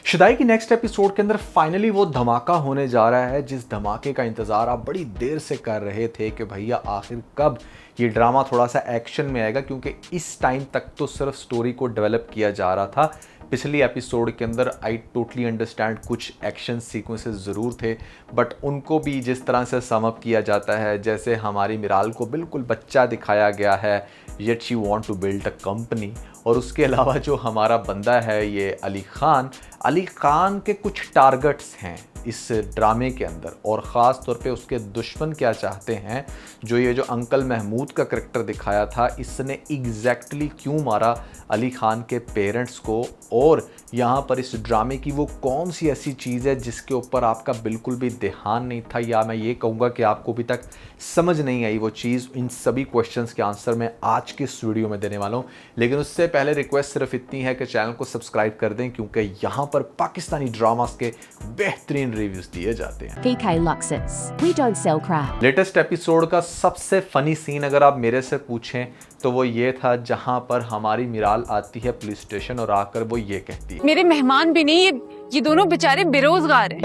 शुदाई की next episode के अंदर फाइनली वो धमाका होने जा रहा है जिस धमाके का इंतजार आप बड़ी देर से कर रहे थे कि भैया आखिर कब ये ड्रामा थोड़ा सा एक्शन में आएगा, क्योंकि इस टाइम तक तो सिर्फ स्टोरी को डेवलप किया जा रहा था। पिछली एपिसोड के अंदर आई टोटली अंडरस्टैंड कुछ एक्शन सीक्वेंसेस ज़रूर थे, बट उनको भी जिस तरह से सम अप किया जाता है, जैसे हमारी मिराल को बिल्कुल बच्चा दिखाया गया है, yet she want to build a company. और उसके अलावा जो हमारा बंदा है ये अली खान के कुछ टारगेट्स हैं इस ड्रामे के अंदर, और ख़ास तौर पे उसके दुश्मन क्या चाहते हैं। जो ये जो अंकल महमूद का करैक्टर दिखाया था, इसने एग्जैक्टली क्यों मारा अली खान के पेरेंट्स को, और यहाँ पर इस ड्रामे की वो कौन सी ऐसी चीज़ है जिसके ऊपर आपका बिल्कुल भी ध्यान नहीं था, या मैं ये कहूँगा कि आपको अभी तक समझ नहीं आई वो चीज़। इन सभी क्वेश्चंस के आंसर मैं आज के इस वीडियो में देने वाला हूँ। लेकिन उससे पहले रिक्वेस्ट सिर्फ इतनी है कि चैनल को सब्सक्राइब कर दें, क्योंकि यहाँ पर पाकिस्तानी ड्रामास के बेहतरीन रिव्यूज दिए जाते हैं। PK Luxus. We don't sell crap. Latest episode का सबसे फनी सीन अगर आप मेरे से पूछें तो वो ये था जहां पर हमारी मिराल आती है पुलिस स्टेशन और आकर वो ये कहती है, मेरे मेहमान भी नहीं, ये दोनों बेचारे बेरोजगार हैं।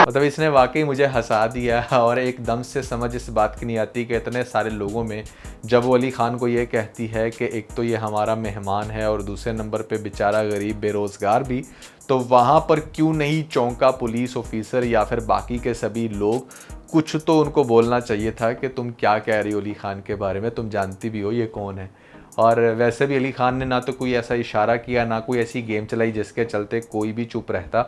मतलब इसने वाकई मुझे हंसा दिया। और एकदम से समझ इस बात की नहीं आती कि इतने सारे लोगों में जब वो अली खान को ये कहती है कि एक तो ये हमारा मेहमान है और दूसरे नंबर पे बेचारा गरीब बेरोज़गार भी, तो वहाँ पर क्यों नहीं चौंका पुलिस ऑफिसर या फिर बाकी के सभी लोग। कुछ तो उनको बोलना चाहिए था कि तुम क्या कह रही हो अली खान के बारे में, तुम जानती भी हो ये कौन है। और वैसे भी अली खान ने ना तो कोई ऐसा इशारा किया, ना कोई ऐसी गेम चलाई जिसके चलते कोई भी चुप रहता।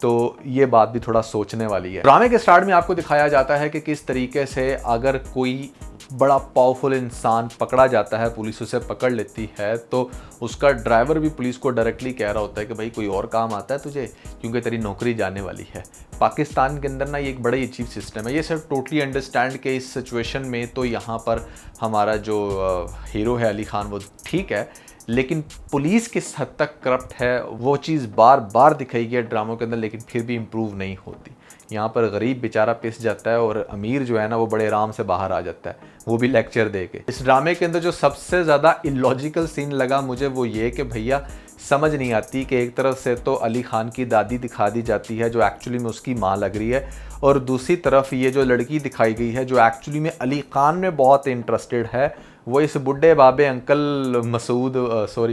तो ये बात भी थोड़ा सोचने वाली है। ड्रामे के स्टार्ट में आपको दिखाया जाता है कि किस तरीके से अगर कोई बड़ा पावरफुल इंसान पकड़ा जाता है, पुलिस उसे पकड़ लेती है, तो उसका ड्राइवर भी पुलिस को डायरेक्टली कह रहा होता है कि भाई कोई और काम आता है तुझे, क्योंकि तेरी नौकरी जाने वाली है। पाकिस्तान के अंदर ना ये एक बड़ा ही अचीव सिस्टम है। ये सिर्फ टोटली अंडरस्टैंड के इस सिचुएशन में तो यहाँ पर हमारा जो हीरो है अली खान वो ठीक है, लेकिन पुलिस किस हद तक करप्ट है वो चीज़ बार बार दिखाई गई है ड्रामों के अंदर, लेकिन फिर भी इम्प्रूव नहीं होती। यहाँ पर गरीब बेचारा पिस जाता है और अमीर जो है ना वो बड़े आराम से बाहर आ जाता है, वो भी लेक्चर दे के। इस ड्रामे के अंदर जो सबसे ज़्यादा इलॉजिकल सीन लगा मुझे वो ये कि भैया समझ नहीं आती कि एक तरफ से तो अली खान की दादी दिखा दी जाती है जो एक्चुअली में उसकी माँ लग रही है, और दूसरी तरफ ये जो लड़की दिखाई गई है जो एक्चुअली में अली खान में बहुत इंटरेस्टेड है, वो इस बुढ़े बाबे अंकल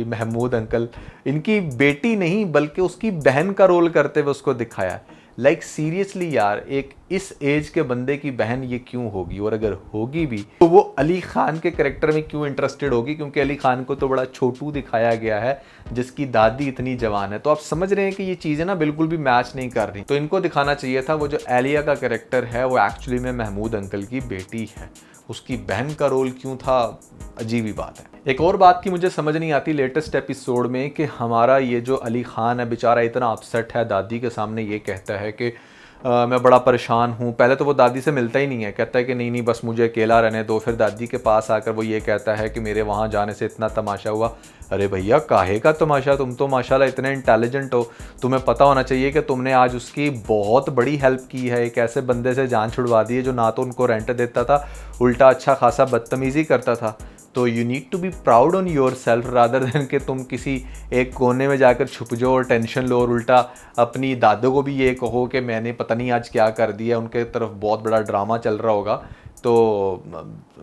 महमूद अंकल, इनकी बेटी नहीं बल्कि उसकी बहन का रोल करते हुए उसको दिखाया है। लाइक सीरियसली यार, एक इस एज के बंदे की बहन ये क्यों होगी, और अगर होगी भी तो वो अली खान के करेक्टर में क्यों इंटरेस्टेड होगी, क्योंकि अली खान को तो बड़ा छोटू दिखाया गया है जिसकी दादी इतनी जवान है। तो आप समझ रहे हैं कि ये चीज़ें ना बिल्कुल भी मैच नहीं कर रही। तो इनको दिखाना चाहिए था वो जो एलिया का करेक्टर है वो एक्चुअली में महमूद अंकल की बेटी है, उसकी बहन का रोल क्यों था, अजीब ही बात है। एक और बात की मुझे समझ नहीं आती लेटेस्ट एपिसोड में कि हमारा ये जो अली खान है बेचारा इतना अपसेट है, दादी के सामने ये कहता है कि मैं बड़ा परेशान हूँ। पहले तो वो दादी से मिलता ही नहीं है, कहता है कि नहीं बस मुझे अकेला रहने दो। फिर दादी के पास आकर वो ये कहता है कि मेरे वहाँ जाने से इतना तमाशा हुआ। अरे भैया काहे का तमाशा, तुम तो माशाल्लाह इतने इंटेलिजेंट हो, तुम्हें पता होना चाहिए कि तुमने आज उसकी बहुत बड़ी हेल्प की है। एक ऐसे बंदे से जान छुड़वा दी है जो ना तो उनको रेंट देता था, उल्टा अच्छा खासा बदतमीज़ी करता था। तो you need to be proud on yourself rather than कि तुम किसी एक कोने में जाकर छुप जाओ और टेंशन लो, और उल्टा अपनी दादों को भी ये कहो कि मैंने पता नहीं आज क्या कर दिया। उनके तरफ बहुत बड़ा ड्रामा चल रहा होगा, तो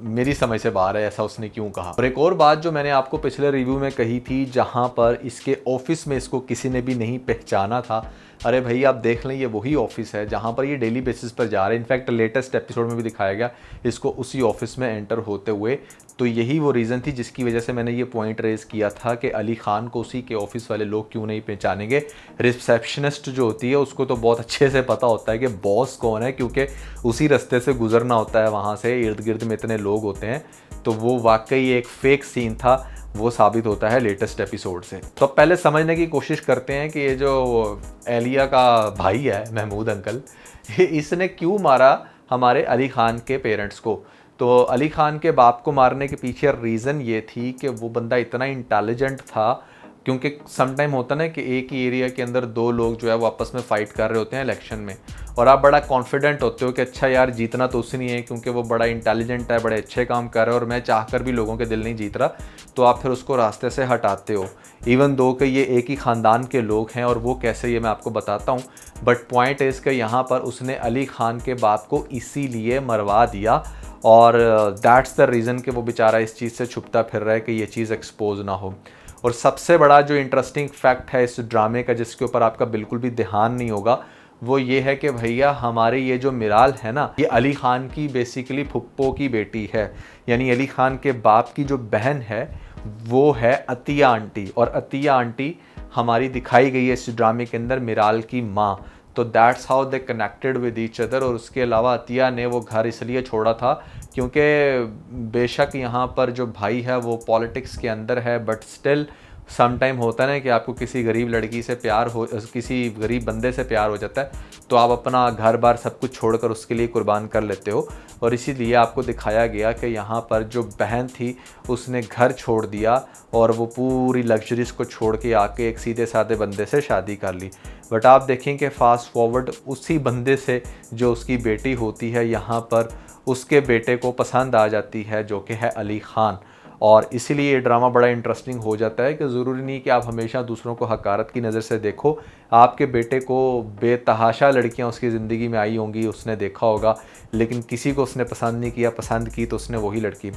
मेरी समझ से बाहर है ऐसा उसने क्यों कहा। और एक और बात जो मैंने आपको पिछले रिव्यू में कही थी, जहाँ पर इसके ऑफिस में इसको किसी ने भी नहीं पहचाना था, अरे भाई आप देख लें ये वही ऑफिस है जहाँ पर ये डेली बेसिस पर जा रहे हैं। इनफैक्ट लेटेस्ट एपिसोड में भी दिखाया गया इसको उसी ऑफिस में एंटर होते हुए। तो यही वो रीज़न थी जिसकी वजह से मैंने ये पॉइंट रेज़ किया था कि अली खान को उसी के ऑफिस वाले लोग क्यों नहीं पहचानेंगे। रिसेप्शनिस्ट जो होती है उसको तो बहुत अच्छे से पता होता है कि बॉस कौन है, क्योंकि उसी रास्ते से गुजरना होता है, वहाँ से इर्द गिर्द में इतने लोग होते हैं। तो वो वाकई एक फेक सीन था, वो साबित होता है लेटेस्ट एपिसोड से। तो पहले समझने की कोशिश करते हैं कि ये जो एलिया का भाई है महमूद अंकल, इसने क्यों मारा हमारे अली खान के पेरेंट्स को। तो अली खान के बाप को मारने के पीछे रीज़न ये थी कि वो बंदा इतना इंटेलिजेंट था, क्योंकि सम टाइम होता ना कि एक ही एरिया के अंदर दो लोग जो है वो आपस में फ़ाइट कर रहे होते हैं इलेक्शन में, और आप बड़ा कॉन्फिडेंट होते हो कि अच्छा यार जीतना तो उससे नहीं है क्योंकि वो बड़ा इंटेलिजेंट है, बड़े अच्छे काम कर रहा है और मैं चाहकर भी लोगों के दिल नहीं जीत रहा, तो आप फिर उसको रास्ते से हटाते हो। इवन दो कि ये एक ही ख़ानदान के लोग हैं, और वो कैसे ये मैं आपको बताता हूँ। बट पॉइंट इज़ कि यहाँ पर उसने अली खान के बाप को इसीलिए मरवा दिया, और दैट्स द रीज़न कि वो बेचारा इस चीज़ से छुपता फिर रहा है कि ये चीज़ एक्सपोज ना हो। और सबसे बड़ा जो इंटरेस्टिंग फैक्ट है इस ड्रामे का, जिसके ऊपर आपका बिल्कुल भी ध्यान नहीं होगा, वो ये है कि भैया हमारे ये जो मिराल है ना, ये अली खान की बेसिकली फुप्पो की बेटी है। यानी अली खान के बाप की जो बहन है वो है अतिया आंटी, और अतिया आंटी हमारी दिखाई गई है इस ड्रामे के अंदर मिराल की माँ। तो that's how they connected with each other. और उसके अलावा अतिया ने वो घर इसलिए छोड़ा था क्योंकि बेशक यहाँ पर जो भाई है वो पॉलिटिक्स के अंदर है, बट स्टिल सम टाइम होता है ना कि आपको किसी गरीब लड़की से प्यार हो, किसी गरीब बंदे से प्यार हो जाता है, तो आप अपना घर बार सब कुछ छोड़कर उसके लिए कुर्बान कर लेते हो। और इसीलिए आपको दिखाया गया कि यहाँ पर जो बहन थी उसने घर छोड़ दिया और वो पूरी लग्जरीज को छोड़ के आके एक सीधे साधे बंदे से शादी कर ली। बट आप देखें कि फास्ट फॉरवर्ड उसी बंदे से जो उसकी बेटी होती है यहाँ पर उसके बेटे को पसंद आ जाती है, जो कि है अली खान। और इसीलिए ये ड्रामा बड़ा इंटरेस्टिंग हो जाता है कि ज़रूरी नहीं कि आप हमेशा दूसरों को हकारत की नज़र से देखो। आपके बेटे को बेतहाशा लड़कियां उसकी ज़िंदगी में आई होंगी, उसने देखा होगा, लेकिन किसी को उसने पसंद नहीं किया, पसंद की तो उसने वही लड़की।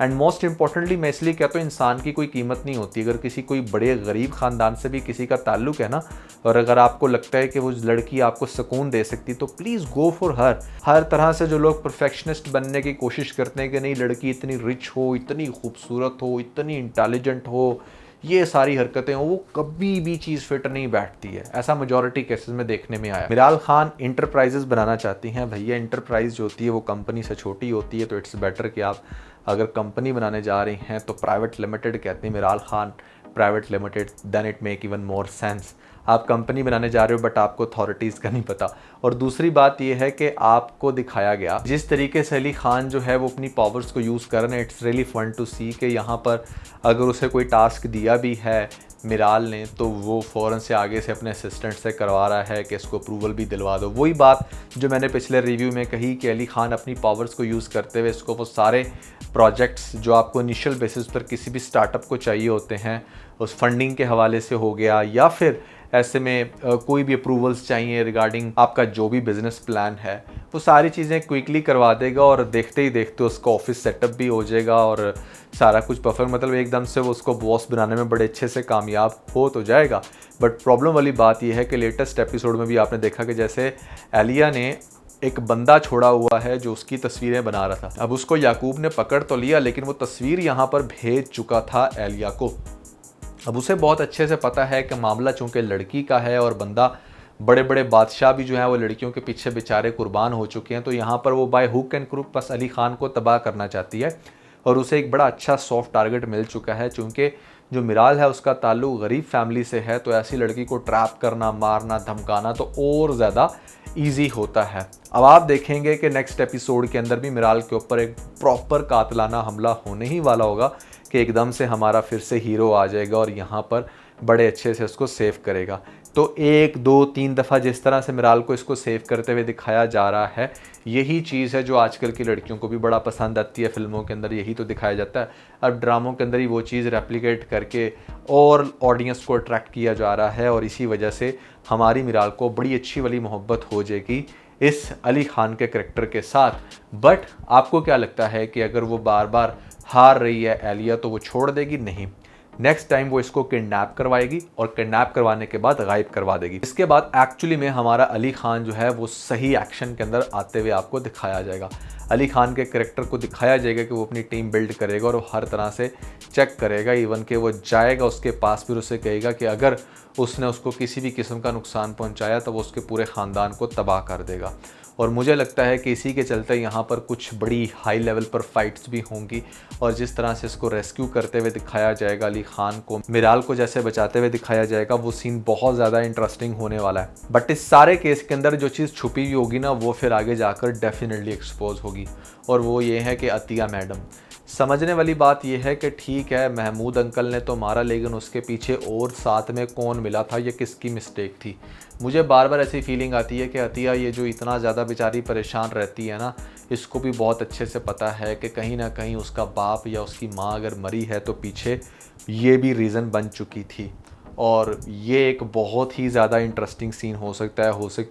एंड मोस्ट इंपॉर्टेंटली मैं इसलिए कहता हूँ इंसान की कोई कीमत नहीं होती। अगर किसी कोई बड़े गरीब ख़ानदान से भी किसी का ताल्लुक़ है ना, और अगर आपको लगता है कि वो लड़की आपको सुकून दे सकती, तो प्लीज़ गो फॉर हर। हर तरह से जो लोग परफेक्शनिस्ट बनने की कोशिश करते हैं कि नहीं लड़की इतनी रिच हो, इतनी खूबसूरत हो, इतनी इंटेलिजेंट हो, ये सारी हरकतें हो, वो कभी भी चीज़ फिट नहीं बैठती है। ऐसा मेजॉरिटी केसेस में देखने में आया। मिराल खान इंटरप्राइजेस बनाना चाहती हैं। भैया इंटरप्राइज जो होती है वो कंपनी से छोटी होती है, तो इट्स बेटर कि आप अगर कंपनी बनाने जा रही हैं तो प्राइवेट लिमिटेड कहते हैं Miral Khan private limited, then it make even more sense. आप कंपनी बनाने जा रहे हो बट आपको अथॉरिटीज़ का नहीं पता। और दूसरी बात यह है कि आपको दिखाया गया जिस तरीके से अली खान जो है वो अपनी पावर्स को यूज़ कर रहे हैं, इट्स रियली फन टू सी कि यहाँ पर अगर उसे कोई टास्क दिया भी है मिराल ने, तो वो फ़ौरन से आगे से अपने असिस्टेंट से करवा रहा है कि इसको अप्रूवल भी दिलवा दो। वही बात जो मैंने पिछले रिव्यू में कही कि अली खान अपनी पावर्स को यूज़ करते हुए इसको वो सारे प्रोजेक्ट्स जो आपको इनिशियल बेसिस पर किसी भी स्टार्टअप को चाहिए होते हैं, उस फंडिंग के हवाले से हो गया, या फिर ऐसे में कोई भी अप्रूवल्स चाहिए रिगार्डिंग आपका जो भी बिज़नेस प्लान है, वो सारी चीज़ें क्विकली करवा देगा और देखते ही देखते उसका ऑफिस सेटअप भी हो जाएगा और सारा कुछ परफेक्ट, मतलब एकदम से वो उसको बॉस बनाने में बड़े अच्छे से कामयाब हो तो जाएगा। बट प्रॉब्लम वाली बात यह है कि लेटेस्ट एपिसोड में भी आपने देखा कि जैसे एलिया ने एक बंदा छोड़ा हुआ है जो उसकी तस्वीरें बना रहा था। अब उसको याकूब ने पकड़ तो लिया, लेकिन वो तस्वीर यहाँ पर भेज चुका था एलिया को। अब उसे बहुत अच्छे से पता है कि मामला चूँकि लड़की का है और बंदा बड़े बड़े बादशाह भी जो हैं वो लड़कियों के पीछे बेचारे कुर्बान हो चुके हैं, तो यहाँ पर वो बाय हुक एंड क्रुक बस अली खान को तबाह करना चाहती है। और उसे एक बड़ा अच्छा सॉफ्ट टारगेट मिल चुका है, चूँकि जो मिराल है उसका ताल्लुक गरीब फैमिली से है, तो ऐसी लड़की को ट्रैप करना, मारना, धमकाना तो और ज़्यादा ईजी होता है। अब आप देखेंगे कि नेक्स्ट एपिसोड के अंदर भी मिराल के ऊपर एक प्रॉपर कातलाना हमला होने ही वाला होगा कि एकदम से हमारा फिर से हीरो आ जाएगा और यहाँ पर बड़े अच्छे से उसको सेव करेगा। तो 1, 2, 3 दफ़ा जिस तरह से मिराल को इसको सेव करते हुए दिखाया जा रहा है, यही चीज़ है जो आजकल की लड़कियों को भी बड़ा पसंद आती है। फिल्मों के अंदर यही तो दिखाया जाता है। अब ड्रामों के अंदर ही वो चीज़ रेप्लिकेट करके और ऑडियंस को अट्रैक्ट किया जा रहा है, और इसी वजह से हमारी मिराल को बड़ी अच्छी वाली मोहब्बत हो जाएगी इस अली खान के करैक्टर के साथ। बट आपको क्या लगता है कि अगर वो बार बार हार रही है एलिया, तो वो छोड़ देगी? नहीं, नेक्स्ट टाइम वो इसको किडनैप करवाएगी और किडनैप करवाने के बाद गायब करवा देगी। इसके बाद एक्चुअली में हमारा अली खान जो है वो सही एक्शन के अंदर आते हुए आपको दिखाया जाएगा। अली खान के कैरेक्टर को दिखाया जाएगा कि वो अपनी टीम बिल्ड करेगा और वो हर तरह से चेक करेगा, इवन कि वो जाएगा उसके पास, फिर उसे कहेगा कि अगर उसने उसको किसी भी किस्म का नुकसान पहुंचाया तो वो उसके पूरे ख़ानदान को तबाह कर देगा। और मुझे लगता है कि इसी के चलते यहाँ पर कुछ बड़ी हाई लेवल पर फाइट्स भी होंगी, और जिस तरह से इसको रेस्क्यू करते हुए दिखाया जाएगा, अली खान को मिराल को जैसे बचाते हुए दिखाया जाएगा, वो सीन बहुत ज़्यादा इंटरेस्टिंग होने वाला है। बट इस सारे केस के अंदर जो चीज़ छुपी हुई होगी ना, वो फिर आगे जाकर डेफिनेटली एक्सपोज होगी, और वो ये है कि अतिया मैडम समझने वाली बात यह है कि ठीक है, महमूद अंकल ने तो मारा, लेकिन उसके पीछे और साथ में कौन मिला था, ये किसकी मिस्टेक थी। मुझे बार बार ऐसी फीलिंग आती है कि अतिया ये जो इतना ज़्यादा बेचारी परेशान रहती है ना, इसको भी बहुत अच्छे से पता है कि कहीं ना कहीं उसका बाप या उसकी माँ अगर मरी है तो पीछे ये भी रीज़न बन चुकी थी। और ये एक बहुत ही ज़्यादा इंटरेस्टिंग सीन हो सकता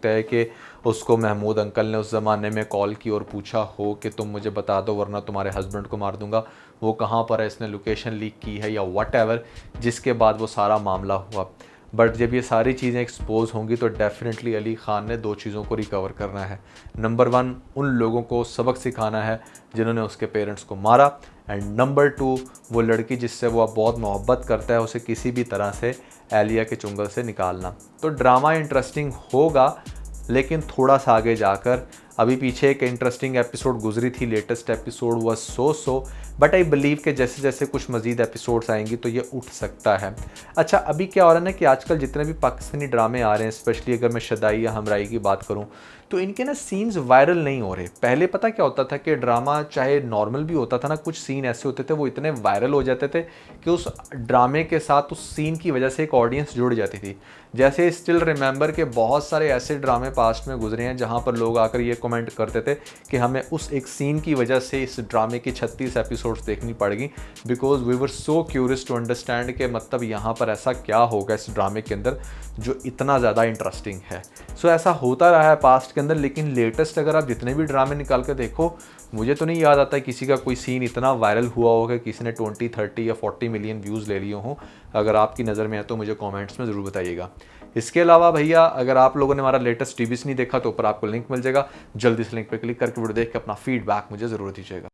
है कि उसको महमूद अंकल ने उस ज़माने में कॉल की और पूछा हो कि तुम मुझे बता दो वरना तुम्हारे हस्बैंड को मार दूंगा, वो कहाँ पर है, इसने लोकेशन लीक की है या व्हाटएवर, जिसके बाद वो सारा मामला हुआ। बट जब ये सारी चीज़ें एक्सपोज होंगी तो डेफिनेटली अली ख़ान ने 2 चीज़ों को रिकवर करना है। नंबर 1, उन लोगों को सबक सिखाना है जिन्होंने उसके पेरेंट्स को मारा, एंड नंबर 2, वो लड़की जिससे वो अब बहुत मोहब्बत करता है उसे किसी भी तरह से एलिया के चुंगल से निकालना। तो ड्रामा इंटरेस्टिंग होगा, लेकिन थोड़ा सा आगे जाकर। अभी पीछे एक इंटरेस्टिंग एपिसोड गुजरी थी, लेटेस्ट एपिसोड हुआ सो बट आई बिलीव कि जैसे जैसे कुछ मज़ीद एपिसोड्स आएंगी तो ये उठ सकता है। अच्छा, अभी क्या हो रहा है ना कि आजकल जितने भी पाकिस्तानी ड्रामे आ रहे हैं, स्पेशली अगर मैं शदाई या हमराई की बात करूं, तो इनके ना सीन्स वायरल नहीं हो रहे। पहले पता क्या होता था कि ड्रामा चाहे नॉर्मल भी होता था ना, कुछ सीन ऐसे होते थे वो इतने वायरल हो जाते थे कि उस ड्रामे के साथ उस सीन की वजह से एक ऑडियंस जुड़ जाती थी। जैसे स्टिल रिमेंबर के बहुत सारे ऐसे ड्रामे पास्ट में गुजरे हैं जहाँ पर लोग आकर ये कमेंट करते थे कि हमें उस एक सीन की वजह से इस ड्रामे की 36 एपिसोड्स देखनी पड़ेगी, because we were so curious to understand कि मतलब यहाँ पर ऐसा क्या होगा इस ड्रामे के अंदर जो इतना ज़्यादा इंटरेस्टिंग है। सो ऐसा होता रहा है पास्ट के अंदर, लेकिन लेटेस्ट अगर आप जितने भी ड्रामे निकाल कर देखो, मुझे तो नहीं याद आता किसी का कोई सीन इतना वायरल हुआ होगा कि किसी ने 20, 30 या 40 मिलियन व्यूज़ ले लिए हों। अगर आपकी नज़र में है तो मुझे कमेंट्स में ज़रूर बताइएगा। इसके अलावा भैया, अगर आप लोगों ने हमारा लेटेस्ट टीवी नहीं देखा तो ऊपर आपको लिंक मिल जाएगा, जल्दी से लिंक पर क्लिक करके वीडियो देख के अपना फीडबैक मुझे ज़रूर दीजिएगा।